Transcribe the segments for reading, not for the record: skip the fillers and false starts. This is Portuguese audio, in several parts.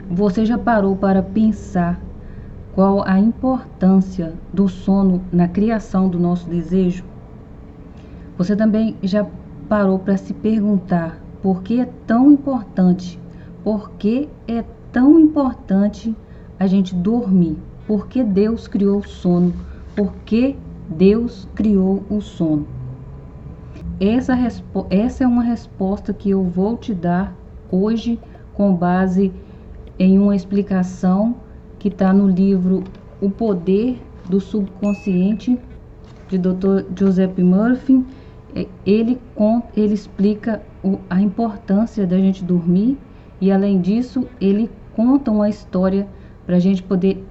Você já parou para pensar qual a importância do sono na criação do nosso desejo? Você também já parou para se perguntar por que é tão importante? Por que é tão importante a gente dormir? Por que Deus criou o sono? Por que Deus criou o sono? Essa é uma resposta que eu vou te dar hoje com base em uma explicação que está no livro O Poder do Subconsciente, de Dr. Joseph Murphy. Ele explica a importância da gente dormir e, além disso, ele conta uma história para a gente poder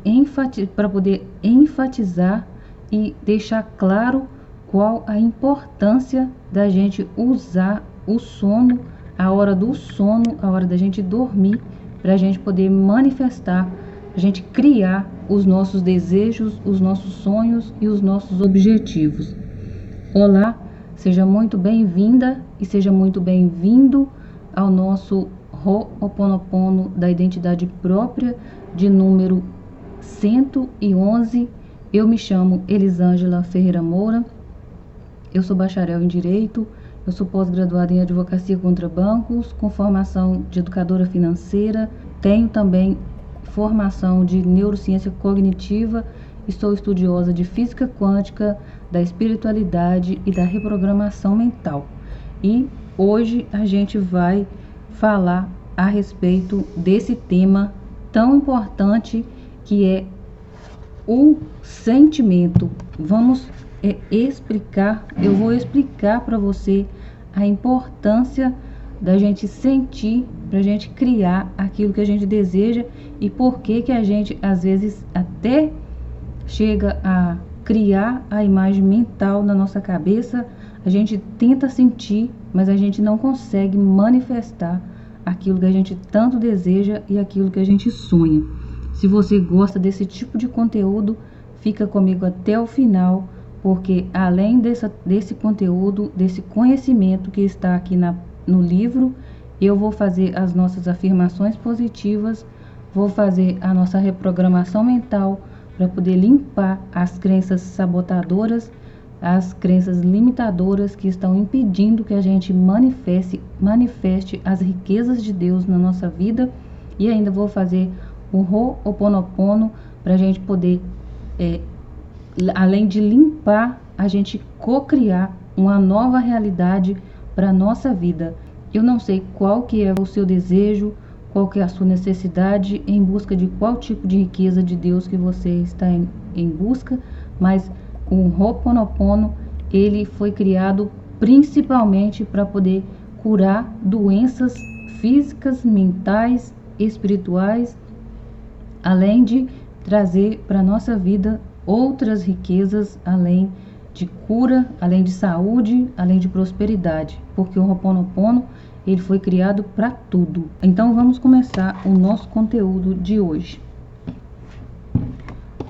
enfatizar e deixar claro qual a importância da gente usar o sono, a hora do sono, a hora da gente dormir, para a gente poder manifestar, a gente criar os nossos desejos, os nossos sonhos e os nossos objetivos. Olá, seja muito bem-vinda e seja muito bem-vindo ao nosso Ho'oponopono da identidade própria de número 111. Eu me chamo Elisângela Ferreira Moura, eu sou bacharel em Direito, eu sou pós-graduada em Advocacia contra Bancos, com formação de educadora financeira, tenho também formação de neurociência cognitiva e sou estudiosa de física quântica, da espiritualidade e da reprogramação mental. E hoje a gente vai falar a respeito desse tema tão importante que é o sentimento. Eu vou explicar para você a importância da gente sentir, para a gente criar aquilo que a gente deseja e por que a gente às vezes até chega a criar a imagem mental na nossa cabeça. A gente tenta sentir, mas a gente não consegue manifestar aquilo que a gente tanto deseja e aquilo que a gente sonha. Se você gosta desse tipo de conteúdo, fica comigo até o final, porque além desse conteúdo, desse conhecimento que está aqui no livro, eu vou fazer as nossas afirmações positivas, vou fazer a nossa reprogramação mental para poder limpar as crenças sabotadoras, as crenças limitadoras que estão impedindo que a gente manifeste as riquezas de Deus na nossa vida, e ainda vou fazer o Ho'oponopono para a gente poder, além de limpar, a gente co-criar uma nova realidade para a nossa vida. Eu não sei qual que é o seu desejo, qual que é a sua necessidade, em busca de qual tipo de riqueza de Deus que você está em busca, mas o Ho'oponopono, ele foi criado principalmente para poder curar doenças físicas, mentais, espirituais, além de trazer para a nossa vida outras riquezas, além de cura, além de saúde, além de prosperidade, porque o Ho'oponopono, ele foi criado para tudo. Então vamos começar o nosso conteúdo de hoje.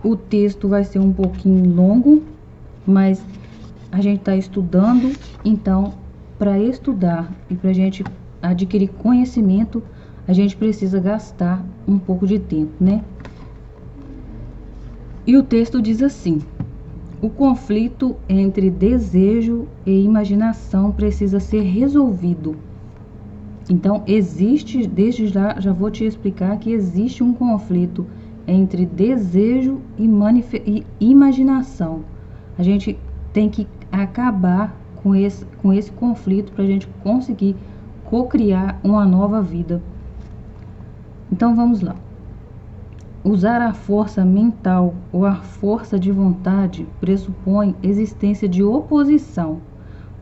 O texto vai ser um pouquinho longo, mas a gente está estudando, então para estudar e para a gente adquirir conhecimento, a gente precisa gastar um pouco de tempo, né? E o texto diz assim: o conflito entre desejo e imaginação precisa ser resolvido. Então existe, desde já vou te explicar que existe um conflito entre desejo e imaginação. A gente tem que acabar com esse conflito para a gente conseguir co-criar uma nova vida. Então vamos lá. Usar a força mental ou a força de vontade pressupõe existência de oposição.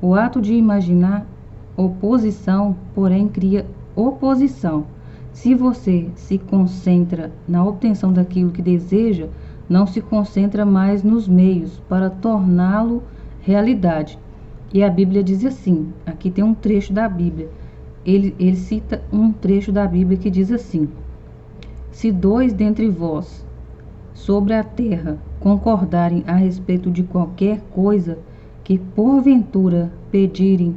O ato de imaginar oposição, porém, cria oposição. Se você se concentra na obtenção daquilo que deseja, não se concentra mais nos meios para torná-lo realidade. E a Bíblia diz assim, aqui tem um trecho da Bíblia, ele cita um trecho da Bíblia que diz assim: se dois dentre vós sobre a terra concordarem a respeito de qualquer coisa que porventura pedirem,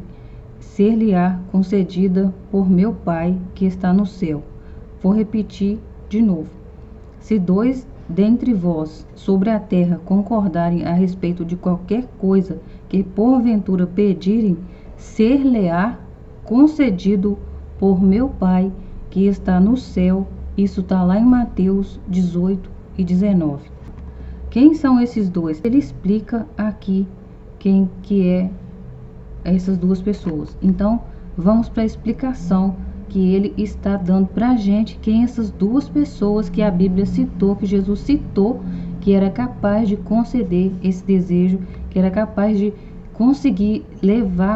ser-lhe-á concedida por meu Pai que está no céu. Vou repetir de novo. Se dois dentre vós sobre a terra concordarem a respeito de qualquer coisa que porventura pedirem, ser-lhe-á concedido por meu Pai que está no céu. Isso está lá em Mateus 18 e 19. Quem são esses dois? Ele explica aqui quem que é essas duas pessoas. Então, vamos para a explicação que ele está dando para a gente, quem essas duas pessoas que a Bíblia citou, que Jesus citou, que era capaz de conceder esse desejo, que era capaz de conseguir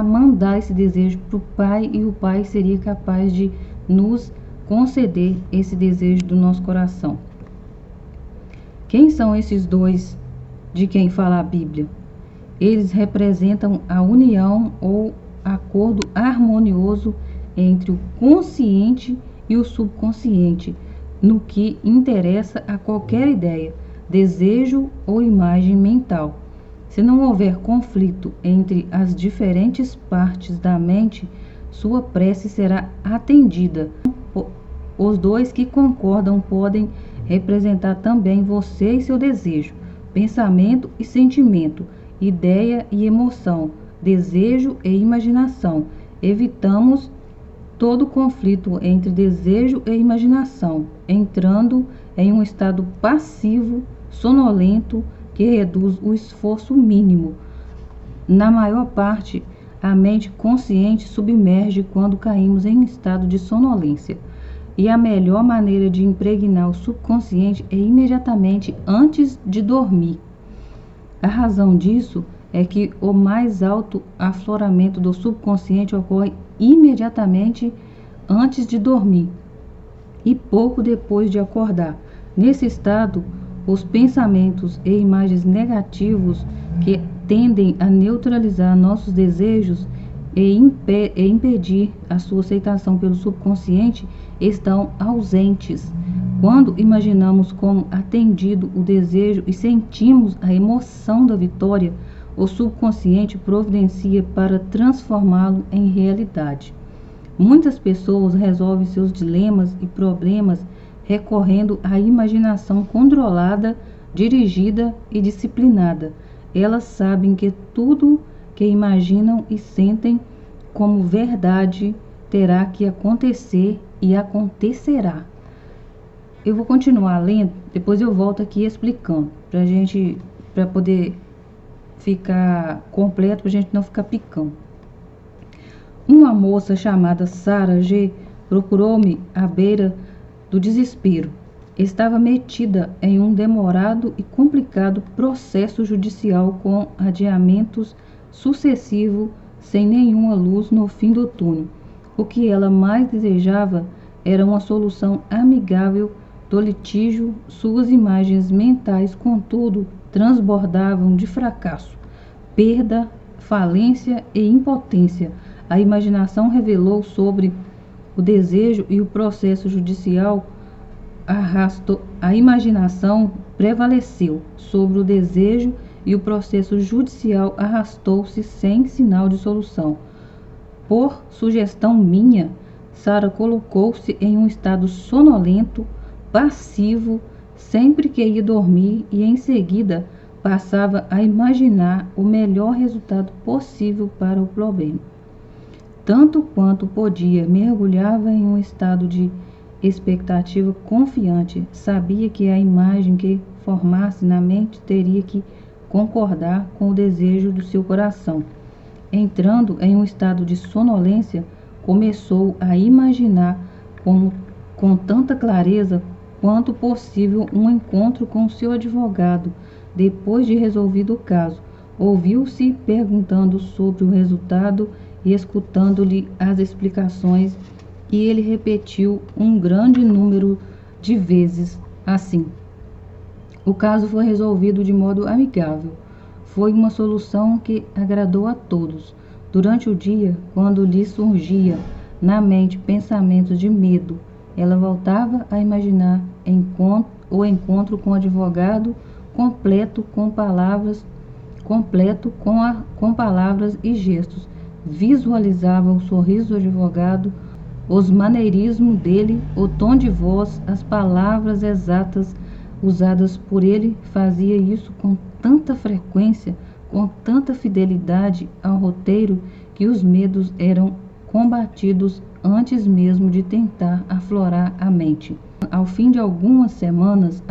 mandar esse desejo para o Pai, e o Pai seria capaz de nos conceder esse desejo do nosso coração. Quem são esses dois de quem fala a Bíblia? Eles representam a união ou acordo harmonioso entre o consciente e o subconsciente, no que interessa a qualquer ideia, desejo ou imagem mental. Se não houver conflito entre as diferentes partes da mente, sua prece será atendida. Os dois que concordam podem representar também você e seu desejo, pensamento e sentimento, ideia e emoção, desejo e imaginação. Evitamos todo conflito entre desejo e imaginação, entrando em um estado passivo, sonolento, que reduz o esforço mínimo. Na maior parte, a mente consciente submerge quando caímos em estado de sonolência. E a melhor maneira de impregnar o subconsciente é imediatamente antes de dormir. A razão disso é que o mais alto afloramento do subconsciente ocorre imediatamente antes de dormir e pouco depois de acordar. Nesse estado, os pensamentos e imagens negativos que tendem a neutralizar nossos desejos e impedir a sua aceitação pelo subconsciente estão ausentes. Quando imaginamos como atendido o desejo e sentimos a emoção da vitória, o subconsciente providencia para transformá-lo em realidade. Muitas pessoas resolvem seus dilemas e problemas recorrendo à imaginação controlada, dirigida e disciplinada. Elas sabem que tudo que imaginam e sentem como verdade terá que acontecer e acontecerá. Eu vou continuar lendo, depois eu volto aqui explicando, para poder ficar completo, para a gente não ficar picando. Uma moça chamada Sarah G. procurou-me à beira do desespero. Estava metida em um demorado e complicado processo judicial com adiamentos sucessivos, sem nenhuma luz no fim do túnel. O que ela mais desejava era uma solução amigável do litígio. Suas imagens mentais, contudo, transbordavam de fracasso, perda, falência e impotência. A imaginação revelou sobre o desejo e o processo judicial a imaginação prevaleceu sobre o desejo e o processo judicial arrastou-se sem sinal de solução. Por sugestão minha, Sarah colocou-se em um estado sonolento, passivo, sempre que ia dormir, e em seguida passava a imaginar o melhor resultado possível para o problema. Tanto quanto podia, mergulhava em um estado de expectativa confiante. Sabia que a imagem que formasse na mente teria que concordar com o desejo do seu coração. Entrando em um estado de sonolência, começou a imaginar com tanta clareza quanto possível um encontro com seu advogado. Depois de resolvido o caso, ouviu-se perguntando sobre o resultado e escutando-lhe as explicações, e ele repetiu um grande número de vezes assim. O caso foi resolvido de modo amigável. Foi uma solução que agradou a todos. Durante o dia, quando lhe surgia na mente pensamentos de medo, ela voltava a imaginar o encontro com o advogado completo com palavras e gestos. Visualizava o sorriso do advogado, os maneirismos dele, o tom de voz, as palavras exatas usadas por ele, fazia isso com tanta frequência, com tanta fidelidade ao roteiro, que os medos eram combatidos antes mesmo de tentar aflorar a mente. Ao fim de algumas semanas,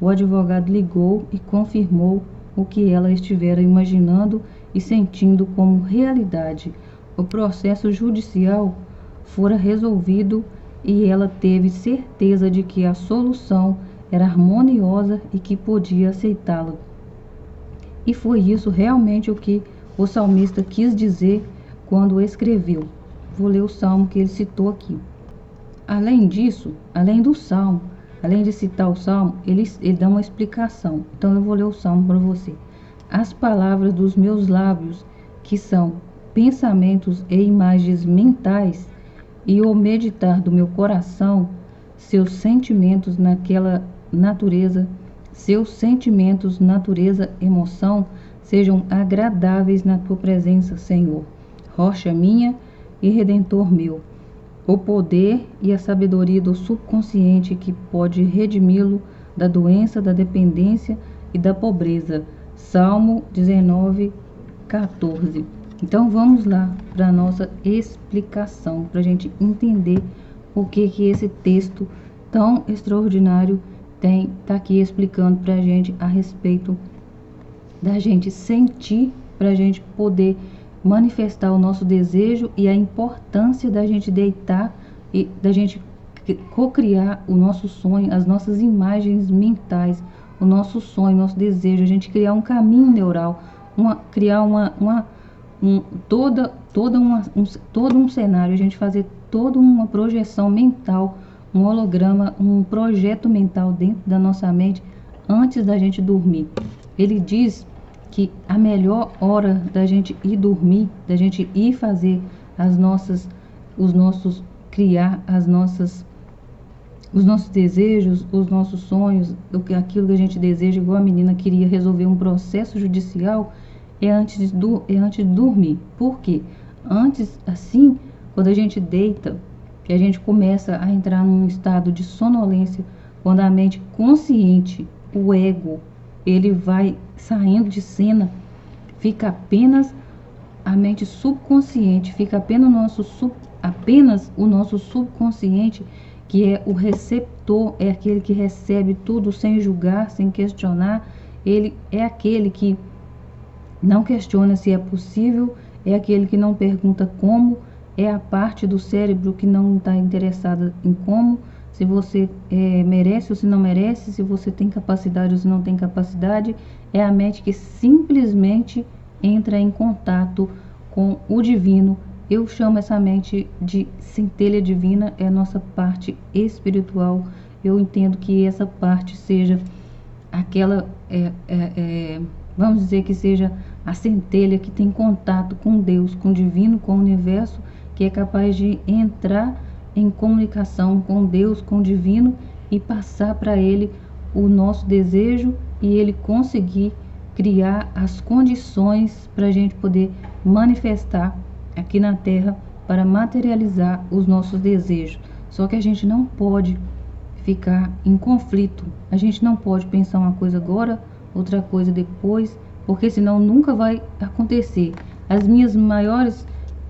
o advogado ligou e confirmou o que ela estivera imaginando e sentindo como realidade. O processo judicial fora resolvido e ela teve certeza de que a solução era harmoniosa e que podia aceitá-la. E foi isso realmente o que o salmista quis dizer quando escreveu. Vou ler o salmo que ele citou aqui. Além disso, além do salmo, além de citar o salmo, ele dá uma explicação. Então eu vou ler o salmo para você. As palavras dos meus lábios, que são pensamentos e imagens mentais, e o meditar do meu coração, seus sentimentos, natureza, emoção, sejam agradáveis na tua presença, Senhor, rocha minha e redentor meu. O poder e a sabedoria do subconsciente que pode redimi-lo da doença, da dependência e da pobreza. Salmo 19, 14. Então vamos lá para a nossa explicação, para a gente entender o que esse texto tão extraordinário está aqui explicando para a gente a respeito da gente sentir, para a gente poder manifestar o nosso desejo e a importância da gente deitar e da gente cocriar o nosso sonho, as nossas imagens mentais, o nosso sonho, nosso desejo, a gente criar um caminho neural, criar todo um cenário, a gente fazer toda uma projeção mental, um holograma, um projeto mental dentro da nossa mente antes da gente dormir. Ele diz que a melhor hora da gente ir dormir, da gente ir fazer os nossos desejos, os nossos sonhos, aquilo que a gente deseja, igual a menina queria resolver um processo judicial, é antes de dormir. Por quê? Antes, assim, quando a gente deita, que a gente começa a entrar num estado de sonolência, quando a mente consciente, o ego, ele vai saindo de cena, fica apenas a mente subconsciente, fica apenas o nosso subconsciente, que é o receptor, é aquele que recebe tudo sem julgar, sem questionar. Ele é aquele que não questiona se é possível, é aquele que não pergunta como, é a parte do cérebro que não está interessada em como, se você merece ou se não merece, se você tem capacidade ou se não tem capacidade. É a mente que simplesmente entra em contato com o divino. Eu chamo essa mente de centelha divina, é a nossa parte espiritual. Eu entendo que essa parte seja aquela, vamos dizer que seja a centelha que tem contato com Deus, com o divino, com o universo, que é capaz de entrar em comunicação com Deus, com o divino, e passar para ele o nosso desejo e ele conseguir criar as condições para a gente poder manifestar aqui na Terra, para materializar os nossos desejos. Só que a gente não pode ficar em conflito, a gente não pode pensar uma coisa agora, outra coisa depois, porque senão nunca vai acontecer.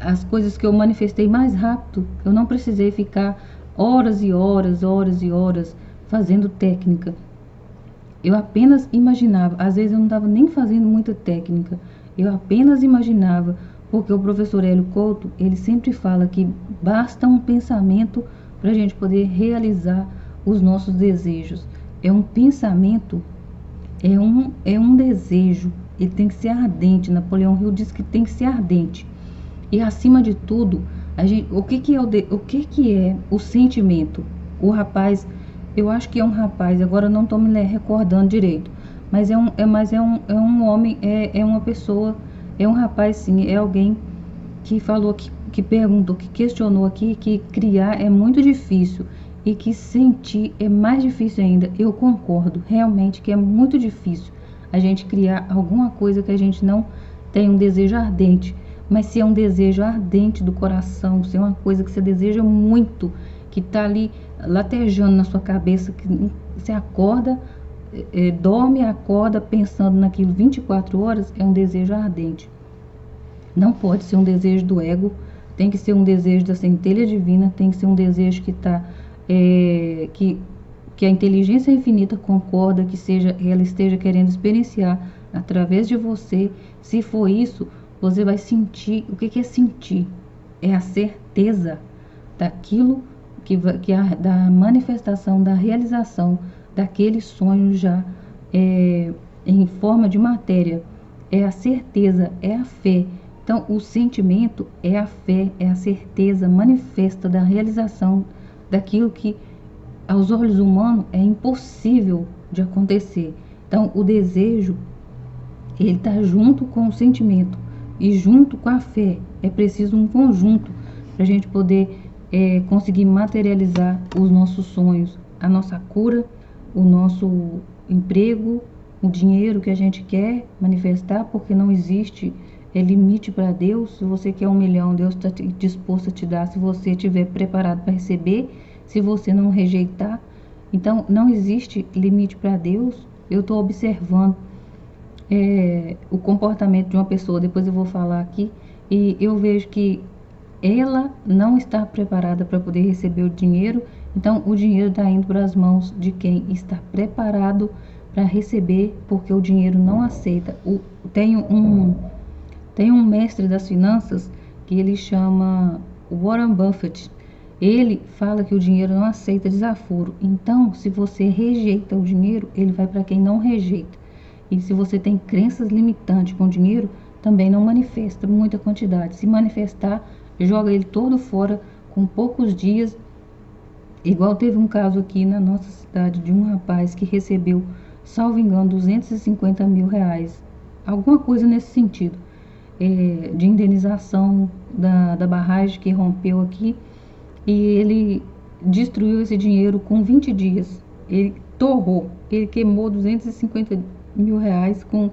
As coisas que eu manifestei mais rápido, eu não precisei ficar horas e horas fazendo técnica. Eu apenas imaginava, às vezes eu não estava nem fazendo muita técnica, eu apenas imaginava, porque o professor Hélio Couto, ele sempre fala que basta um pensamento para a gente poder realizar os nossos desejos. É um pensamento, é um desejo, ele tem que ser ardente. Napoleão Hill diz que tem que ser ardente. E acima de tudo, o que é o sentimento? O rapaz, eu acho que é um rapaz, agora não estou me recordando direito, mas é um homem, é uma pessoa, é um rapaz sim, é alguém que falou, que perguntou, que questionou aqui, que criar é muito difícil e que sentir é mais difícil ainda. Eu concordo, realmente que é muito difícil a gente criar alguma coisa que a gente não tem um desejo ardente. Mas se é um desejo ardente do coração, se é uma coisa que você deseja muito, que está ali latejando na sua cabeça, que você acorda, dorme e acorda pensando naquilo 24 horas, é um desejo ardente. Não pode ser um desejo do ego, tem que ser um desejo da centelha divina, tem que ser um desejo que está que a inteligência infinita concorda que ela esteja querendo experienciar através de você. Se for isso, você vai sentir. O que é sentir? É a certeza daquilo da manifestação, da realização daquele sonho já em forma de matéria. É a certeza, é a fé. Então, o sentimento é a fé, é a certeza manifesta da realização daquilo que aos olhos humanos é impossível de acontecer. Então, o desejo, ele está junto com o sentimento e junto com a fé. É preciso um conjunto para a gente poder conseguir materializar os nossos sonhos, a nossa cura, o nosso emprego, o dinheiro que a gente quer manifestar, porque não existe limite para Deus. Se você quer 1 milhão, Deus está disposto a te dar, se você estiver preparado para receber, se você não rejeitar. Então, não existe limite para Deus. Eu estou observando o comportamento de uma pessoa, depois eu vou falar aqui, e eu vejo que ela não está preparada para poder receber o dinheiro. Então, o dinheiro está indo para as mãos de quem está preparado para receber, porque o dinheiro não aceita. Tem um mestre das finanças que ele chama Warren Buffett. Ele fala que o dinheiro não aceita desaforo. Então, se você rejeita o dinheiro, ele vai para quem não rejeita. E se você tem crenças limitantes com o dinheiro, também não manifesta muita quantidade. Se manifestar, joga ele todo fora com poucos dias. Igual teve um caso aqui na nossa cidade de um rapaz que recebeu, salvo engano, 250 mil reais. Alguma coisa nesse sentido. De indenização da barragem que rompeu aqui. E ele destruiu esse dinheiro com 20 dias. Ele torrou. Ele queimou 250 mil reais com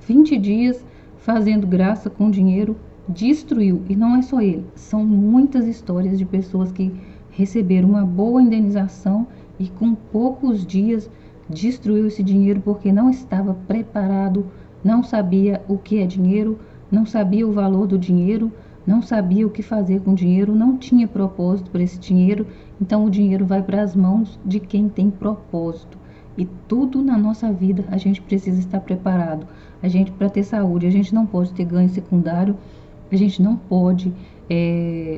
20 dias fazendo graça com dinheiro. Destruiu. E não é só ele. São muitas histórias de pessoas que receberam uma boa indenização e com poucos dias destruiu esse dinheiro porque não estava preparado, não sabia o que é dinheiro, não sabia o valor do dinheiro, não sabia o que fazer com o dinheiro, não tinha propósito para esse dinheiro. Então o dinheiro vai para as mãos de quem tem propósito. E tudo na nossa vida a gente precisa estar preparado. A gente, para ter saúde, a gente não pode ter ganho secundário, a gente não pode.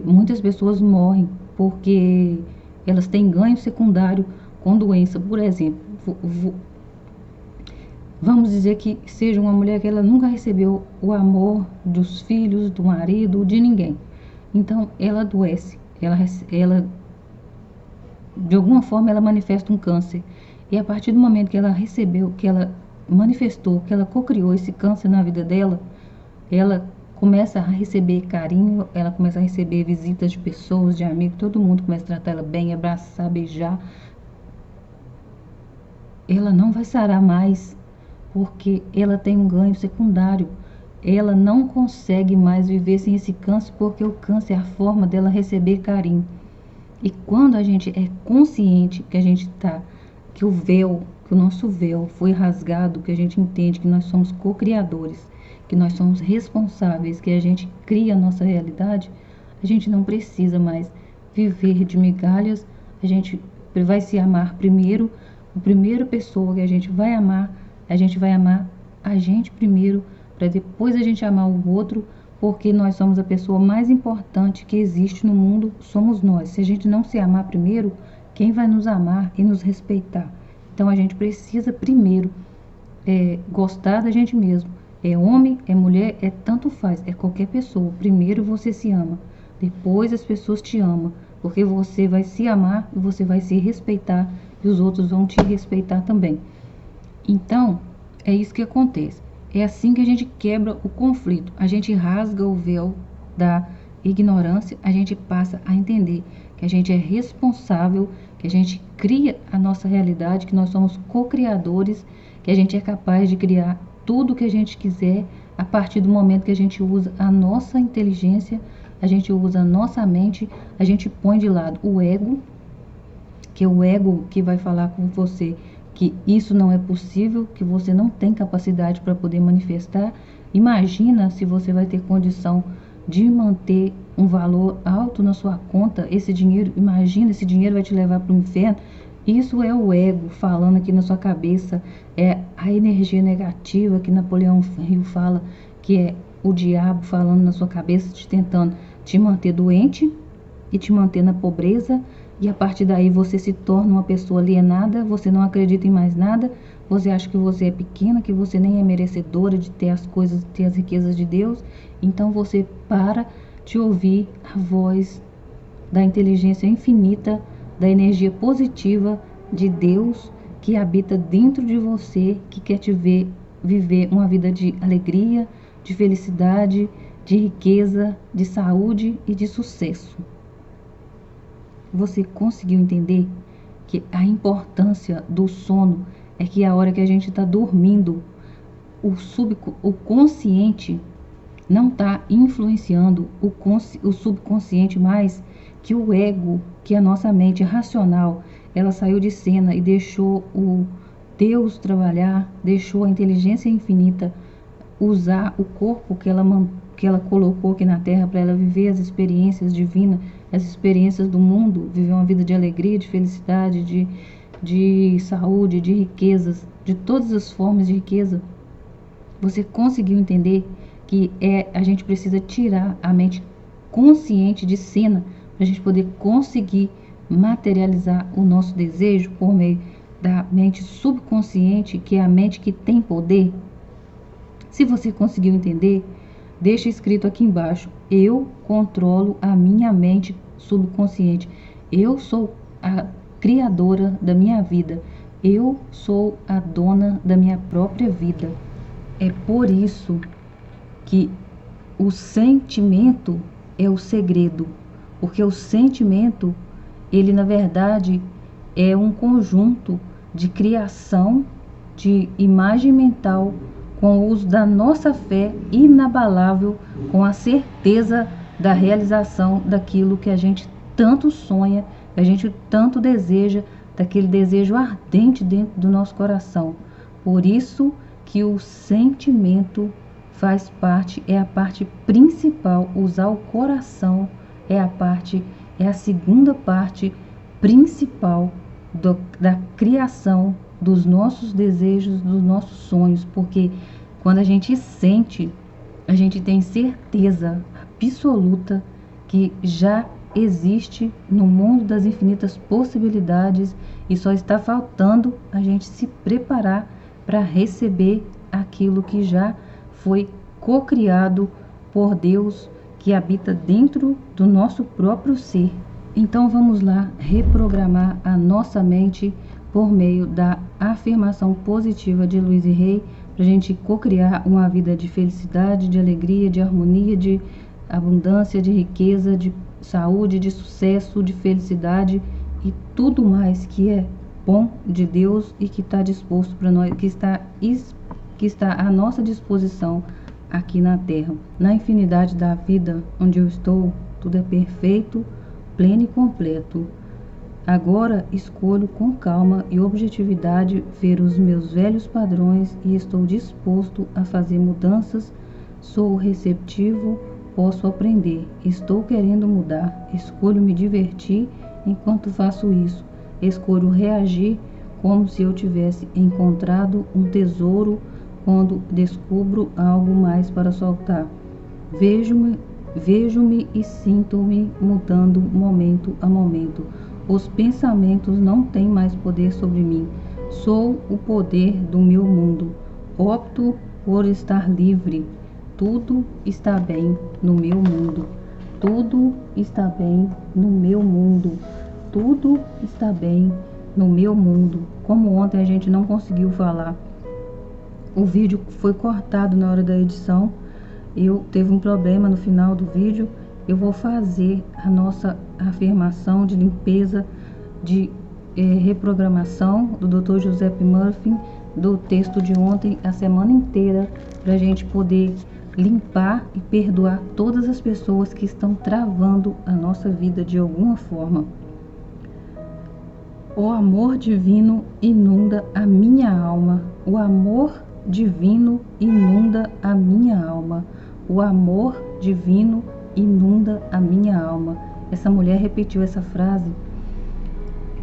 Muitas pessoas morrem porque elas têm ganho secundário com doença. Por exemplo, vamos dizer que seja uma mulher que ela nunca recebeu o amor dos filhos, do marido, de ninguém. Então, ela adoece. Ela de alguma forma, ela manifesta um câncer. E a partir do momento que ela recebeu, que ela manifestou, que ela cocriou esse câncer na vida dela, ela começa a receber carinho, ela começa a receber visitas de pessoas, de amigos, todo mundo começa a tratar ela bem, abraçar, beijar. Ela não vai sarar mais, porque ela tem um ganho secundário. Ela não consegue mais viver sem esse câncer, porque o câncer é a forma dela receber carinho. E quando a gente é consciente que a gente que o nosso véu foi rasgado, que a gente entende que nós somos co-criadores, que nós somos responsáveis, que a gente cria a nossa realidade, a gente não precisa mais viver de migalhas. A gente vai se amar primeiro. A primeira pessoa que a gente vai amar a gente primeiro, para depois a gente amar o outro, porque nós somos a pessoa mais importante que existe no mundo, somos nós. Se a gente não se amar primeiro, quem vai nos amar e nos respeitar? Então a gente precisa primeiro gostar da gente mesmo. É homem, é mulher, tanto faz, é qualquer pessoa. Primeiro você se ama, depois as pessoas te amam, porque você vai se amar e você vai se respeitar e os outros vão te respeitar também. Então, é isso que acontece. É assim que a gente quebra o conflito. A gente rasga o véu da ignorância, a gente passa a entender que a gente é responsável, que a gente cria a nossa realidade, que nós somos co-criadores, que a gente é capaz de criar tudo que a gente quiser a partir do momento que a gente usa a nossa inteligência, a gente usa a nossa mente, a gente põe de lado o ego, que é o ego que vai falar com você que isso não é possível, que você não tem capacidade para poder manifestar. Imagina se você vai ter condição de manter um valor alto na sua conta, esse dinheiro, imagina, esse dinheiro vai te levar para o inferno. Isso é o ego falando aqui na sua cabeça, é a energia negativa que Napoleão Hill fala, que é o diabo falando na sua cabeça, te tentando te manter doente e te manter na pobreza, e a partir daí você se torna uma pessoa alienada, você não acredita em mais nada, você acha que você é pequena, que você nem é merecedora de ter as coisas, ter as riquezas de Deus, então você para de ouvir a voz da inteligência infinita, da energia positiva de Deus que habita dentro de você, que quer te ver viver uma vida de alegria, de felicidade, de riqueza, de saúde e de sucesso. Você conseguiu entender que a importância do sono é que a hora que a gente está dormindo, o consciente não está influenciando o subconsciente mais, que o ego, que a nossa mente racional, ela saiu de cena e deixou o Deus trabalhar, deixou a inteligência infinita usar o corpo que ela colocou aqui na Terra para ela viver as experiências divinas, as experiências do mundo, viver uma vida de alegria, de felicidade, de saúde, de riquezas, de todas as formas de riqueza. Você conseguiu entender que a gente precisa tirar a mente consciente de cena para a gente poder conseguir materializar o nosso desejo por meio da mente subconsciente, que é a mente que tem poder? Se você conseguiu entender, deixa escrito aqui embaixo: eu controlo a minha mente subconsciente. Eu sou a criadora da minha vida. Eu sou a dona da minha própria vida. É por isso que o sentimento é o segredo, porque o sentimento, ele na verdade é um conjunto de criação de imagem mental com o uso da nossa fé inabalável, com a certeza da realização daquilo que a gente tanto sonha, que a gente tanto deseja, daquele desejo ardente dentro do nosso coração. Por isso que o sentimento faz parte, é a parte principal. Usar o coração é a segunda parte principal da criação dos nossos desejos, dos nossos sonhos, porque quando a gente sente, a gente tem certeza absoluta que já existe no mundo das infinitas possibilidades e só está faltando a gente se preparar para receber aquilo que já foi cocriado por Deus, que habita dentro do nosso próprio ser. Então vamos lá reprogramar a nossa mente por meio da afirmação positiva de Louise Hay, para a gente cocriar uma vida de felicidade, de alegria, de harmonia, de abundância, de riqueza, de saúde, de sucesso, de felicidade e tudo mais que é bom de Deus e que está disposto para nós, que está à nossa disposição aqui na Terra. Na infinidade da vida onde eu estou, tudo é perfeito, pleno e completo. Agora escolho com calma e objetividade ver os meus velhos padrões e estou disposto a fazer mudanças. Sou receptivo, posso aprender, estou querendo mudar, escolho me divertir enquanto faço isso, escolho reagir como se eu tivesse encontrado um tesouro quando descubro algo mais para soltar. Vejo-me e sinto-me mudando momento a momento. Os pensamentos não têm mais poder sobre mim. Sou o poder do meu mundo. Opto por estar livre. Tudo está bem no meu mundo. Tudo está bem no meu mundo. Tudo está bem no meu mundo. Como ontem a gente não conseguiu falar, o vídeo foi cortado na hora da edição. Eu teve um problema no final do vídeo. Eu vou fazer a nossa afirmação de limpeza, de reprogramação do Dr. Joseph Murphy do texto de ontem a semana inteira para a gente poder limpar e perdoar todas as pessoas que estão travando a nossa vida de alguma forma. O amor divino inunda a minha alma. O amor divino inunda a minha alma. O amor divino inunda a minha alma. Essa mulher repetiu essa frase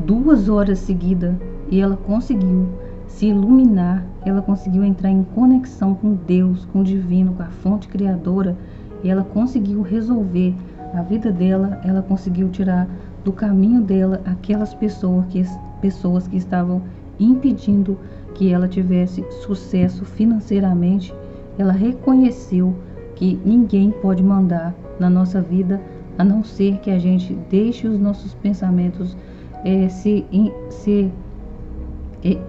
2 horas seguidas e ela conseguiu se iluminar, ela conseguiu entrar em conexão com Deus, com o divino, com a fonte criadora, e ela conseguiu resolver a vida dela, ela conseguiu tirar do caminho dela aquelas pessoas que estavam impedindo que ela tivesse sucesso financeiramente. Ela reconheceu que ninguém pode mandar na nossa vida, a não ser que a gente deixe os nossos pensamentos ser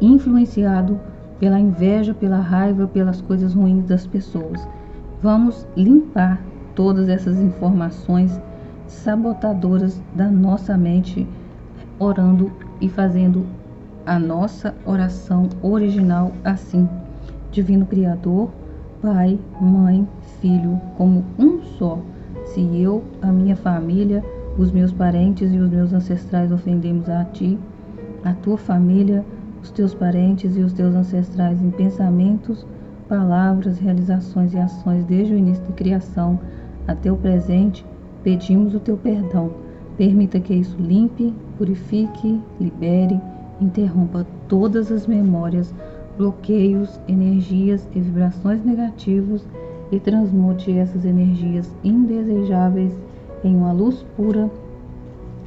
influenciado pela inveja, pela raiva, pelas coisas ruins das pessoas. Vamos limpar todas essas informações sabotadoras da nossa mente, orando e fazendo a nossa oração original assim: Divino Criador, Pai, Mãe, Filho, como um só. Se eu, a minha família, os meus parentes e os meus ancestrais ofendemos a Ti, a Tua família, os Teus parentes e os Teus ancestrais em pensamentos, palavras, realizações e ações desde o início da criação até o presente, pedimos o Teu perdão. Permita que isso limpe, purifique, libere, interrompa todas as memórias, bloqueios, energias e vibrações negativos e transmute essas energias indesejáveis em uma luz pura.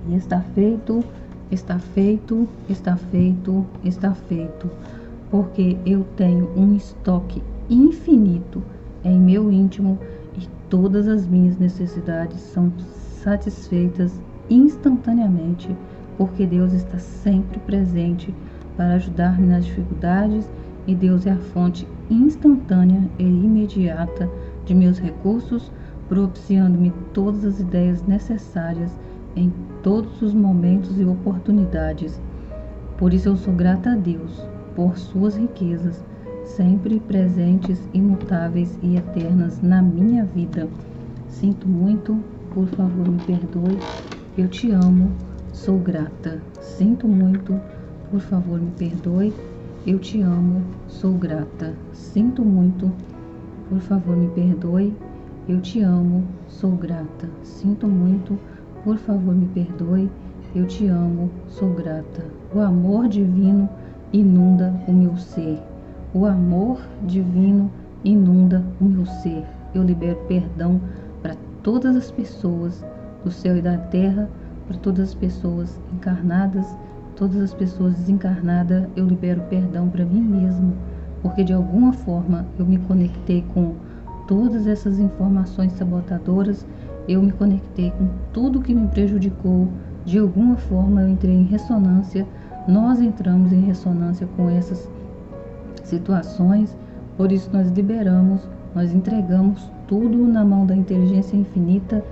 E está feito, está feito, está feito, está feito, porque eu tenho um estoque infinito em meu íntimo e todas as minhas necessidades são satisfeitas instantaneamente, porque Deus está sempre presente para ajudar-me nas dificuldades, e Deus é a fonte instantânea e imediata de meus recursos, propiciando-me todas as ideias necessárias em todos os momentos e oportunidades. Por isso eu sou grata a Deus por suas riquezas, sempre presentes, imutáveis e eternas na minha vida. Sinto muito, por favor me perdoe, eu te amo, sou grata. Sinto muito, por favor me perdoe, eu te amo, sou grata. Sinto muito, por favor me perdoe, eu te amo, sou grata. Sinto muito, por favor me perdoe, eu te amo, sou grata. O amor divino inunda o meu ser. O amor divino inunda o meu ser. Eu libero perdão para todas as pessoas do céu e da terra, para todas as pessoas encarnadas, todas as pessoas desencarnadas. Eu libero perdão para mim mesmo, porque de alguma forma eu me conectei com todas essas informações sabotadoras, eu me conectei com tudo que me prejudicou. De alguma forma eu entrei em ressonância, nós entramos em ressonância com essas situações, por isso nós liberamos, nós entregamos tudo na mão da inteligência infinita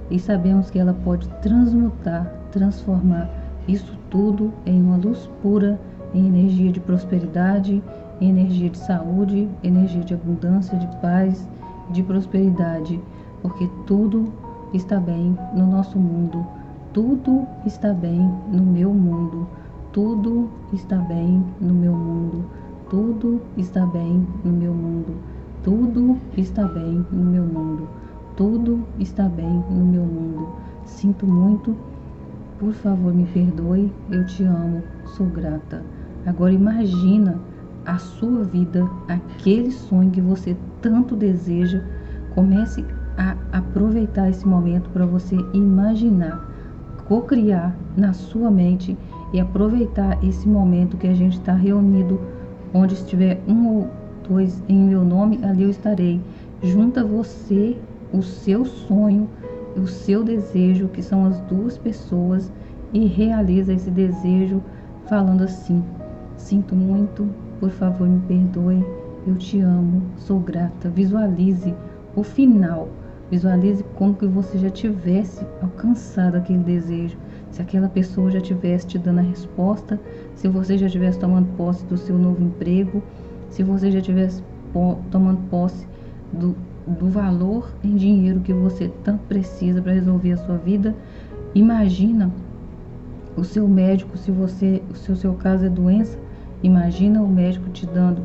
e sabemos que ela pode transmutar, transformar isso tudo em uma luz pura, em energia de prosperidade, em energia de saúde, energia de abundância, de paz, de prosperidade, porque tudo está bem no nosso mundo, tudo está bem no meu mundo, tudo está bem no meu mundo, tudo está bem no meu mundo, tudo está bem no meu mundo, tudo está bem no meu mundo. Sinto muito, por favor me perdoe, eu te amo, sou grata. Agora imagina a sua vida, aquele sonho que você tanto deseja. Comece a aproveitar esse momento para você imaginar, co-criar na sua mente e aproveitar esse momento que a gente está reunido. Onde estiver 1 ou 2 em meu nome, ali eu estarei. Junta você, o seu sonho, o seu desejo, que são as 2 pessoas, e realiza esse desejo falando assim: sinto muito, por favor me perdoe, eu te amo, sou grata. Visualize o final, visualize como que você já tivesse alcançado aquele desejo. se aquela pessoa já estivesse te dando a resposta, se você já estivesse tomando posse do seu novo emprego, se você já estivesse tomando posse do valor em dinheiro que você tanto precisa para resolver a sua vida. Imagina o seu médico, se o seu caso é doença, imagina o médico te dando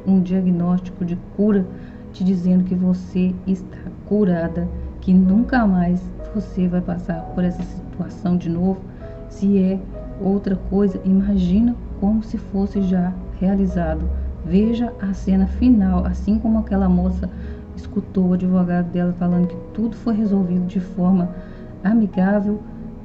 um diagnóstico de cura, te dizendo que você está curada, que nunca mais você vai passar por essa situação de novo. Se é outra coisa, imagina como se fosse já realizado. Veja a cena final, assim como aquela moça escutou o advogado dela falando que tudo foi resolvido de forma amigável.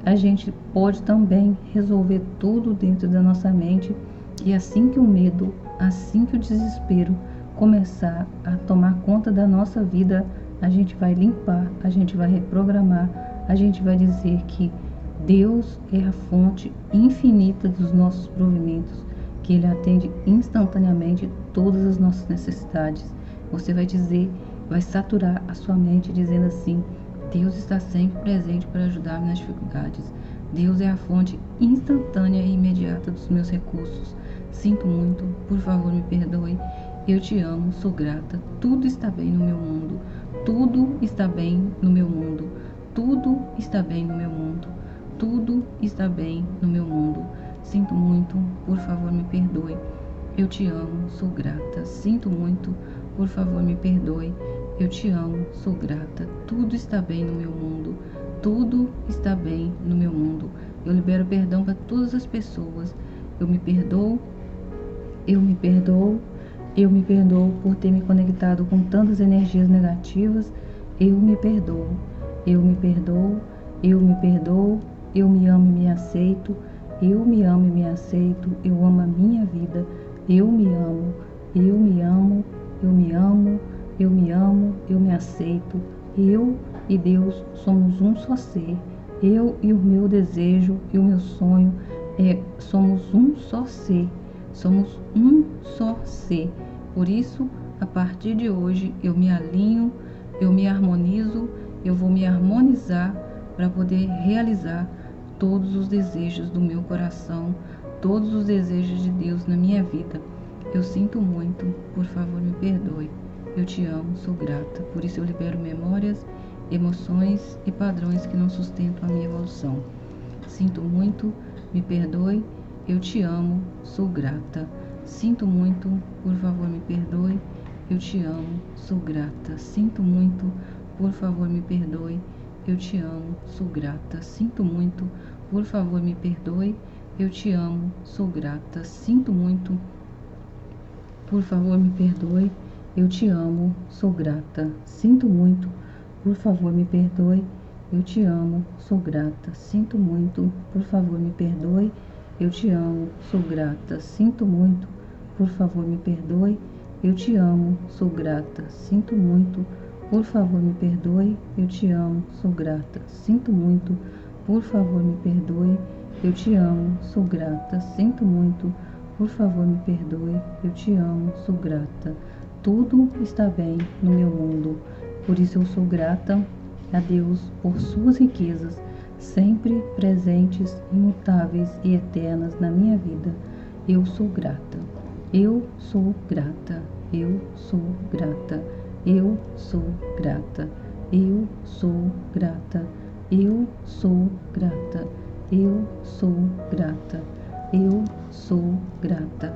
A gente pode também resolver tudo dentro da nossa mente, e assim que o medo, assim que o desespero começar a tomar conta da nossa vida, a gente vai limpar, a gente vai reprogramar, a gente vai dizer que Deus é a fonte infinita dos nossos provimentos, que Ele atende instantaneamente todas as nossas necessidades. Você vai dizer, vai saturar a sua mente dizendo assim: Deus está sempre presente para ajudar-me nas dificuldades. Deus é a fonte instantânea e imediata dos meus recursos. Sinto muito, por favor me perdoe. Eu te amo, sou grata. Tudo está bem no meu mundo. Tudo está bem no meu mundo. Tudo está bem no meu mundo. Tudo está bem no meu mundo. Sinto muito, por favor me perdoe. Eu te amo, sou grata. Sinto muito, por favor me perdoe. Eu te amo, sou grata. Tudo está bem no meu mundo. Tudo está bem no meu mundo. Eu libero perdão para todas as pessoas. Eu me perdoo. Eu me perdoo. Eu me perdoo por ter me conectado com tantas energias negativas. Eu me perdoo. Eu me perdoo. Eu me perdoo. Eu me amo e me aceito. Eu me amo e me aceito. Eu amo a minha vida. Eu me amo. Eu me amo. Eu me amo. Eu me amo, eu me aceito. Eu e Deus somos um só ser. Eu e o meu desejo e o meu sonho somos um só ser. Somos um só ser. Por isso, a partir de hoje, eu me alinho, eu me harmonizo, eu vou me harmonizar para poder realizar todos os desejos do meu coração, todos os desejos de Deus na minha vida. Eu sinto muito, por favor me perdoe. Eu te amo, sou grata. Por isso eu libero memórias, emoções e padrões que não sustentam a minha evolução. Sinto muito, me perdoe. Eu te amo, sou grata. Sinto muito, por favor me perdoe. Eu te amo, sou grata. Sinto muito, por favor me perdoe. Eu te amo, sou grata. Sinto muito, por favor me perdoe. Eu te amo, sou grata. Sinto muito, por favor me perdoe. Eu te amo, sou grata. Sinto muito, por favor me perdoe. Eu te amo, sou grata. Sinto muito, por favor me perdoe. Eu te amo, sou grata. Sinto muito, por favor me perdoe. Eu te amo, sou grata. Sinto muito, por favor me perdoe. Eu te amo, sou grata. Sinto muito, por favor me perdoe. Eu te amo, sou grata. Sinto muito, por favor me perdoe. Eu te amo, sou grata. Tudo está bem no meu mundo. Por isso eu sou grata a Deus por suas riquezas, sempre presentes, imutáveis e eternas na minha vida. Eu sou grata. Eu sou grata. Eu sou grata. Eu sou grata. Eu sou grata. Eu sou grata. Eu sou grata. Eu sou grata.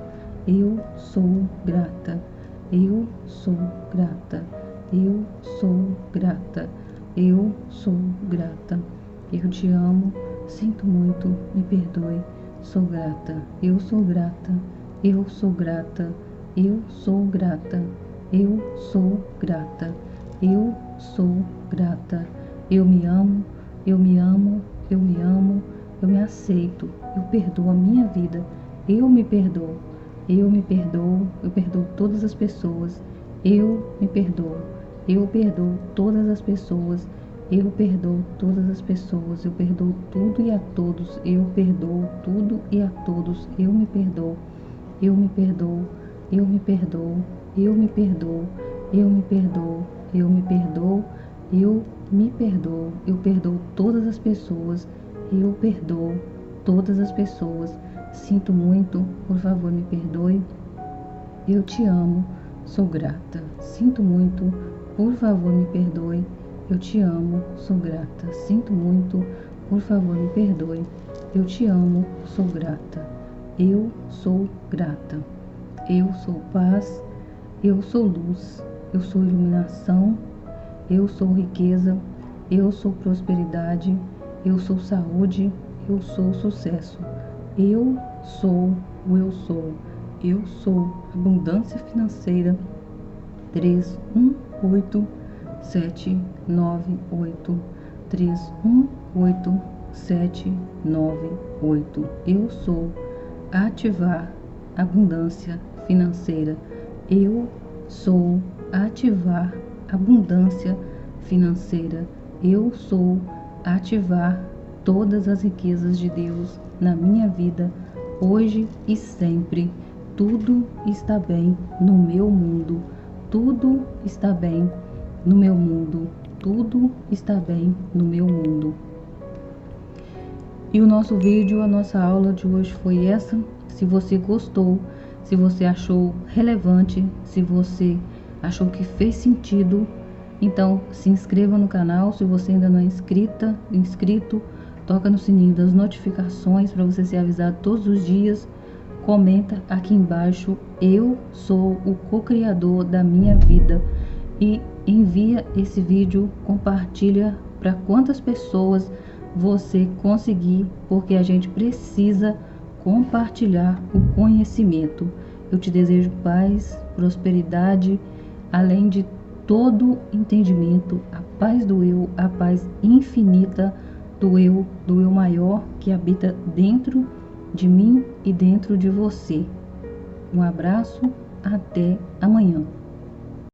Eu sou grata. Eu sou grata. Eu sou grata. Eu sou grata. Eu te amo. Sinto muito. Me perdoe. Sou grata. Eu sou grata. Eu sou grata. Eu sou grata. Eu sou grata. Eu sou grata. Eu me amo. Eu me amo. Eu me amo. Eu me aceito. Eu perdoo a minha vida. Eu me perdoo. Eu me perdoo, eu perdoo todas as pessoas. Eu me perdoo. Eu perdoo todas as pessoas. Eu perdoo todas as pessoas. Eu perdoo tudo e a todos. Eu perdoo tudo e a todos. Eu me perdoo. Eu me perdoo. Eu me perdoo. Eu me perdoo. Eu me perdoo. Eu me perdoo. Eu me perdoo. Eu perdoo todas as pessoas. eu perdoo todas as pessoas. Sinto muito, por favor, me perdoe. Eu te amo, sou grata. Sinto muito, por favor, me perdoe. Eu te amo, sou grata. Sinto muito, por favor, me perdoe. Eu te amo, sou grata. Eu sou grata. Eu sou paz. Eu sou luz. Eu sou iluminação. Eu sou riqueza. Eu sou prosperidade. Eu sou saúde. Eu sou sucesso. Eu sou o eu sou. Eu sou abundância financeira. 318798. 318798. Eu sou ativar abundância financeira. Eu sou ativar abundância financeira. Eu sou ativar todas as riquezas de Deus na minha vida, hoje e sempre. Tudo está bem no meu mundo. Tudo está bem no meu mundo. Tudo está bem no meu mundo. E o nosso vídeo, a nossa aula de hoje foi essa. Se você gostou, se você achou relevante, se você achou que fez sentido, então se inscreva no canal. Se você ainda não é inscrito, toca no sininho das notificações para você ser avisado todos os dias. Comenta aqui embaixo, eu sou o co-criador da minha vida, e envia esse vídeo, compartilha para quantas pessoas você conseguir, porque a gente precisa compartilhar o conhecimento. Eu te desejo paz, prosperidade, além de todo entendimento, a paz do eu, a paz infinita do eu maior que habita dentro de mim e dentro de você. Um abraço, até amanhã.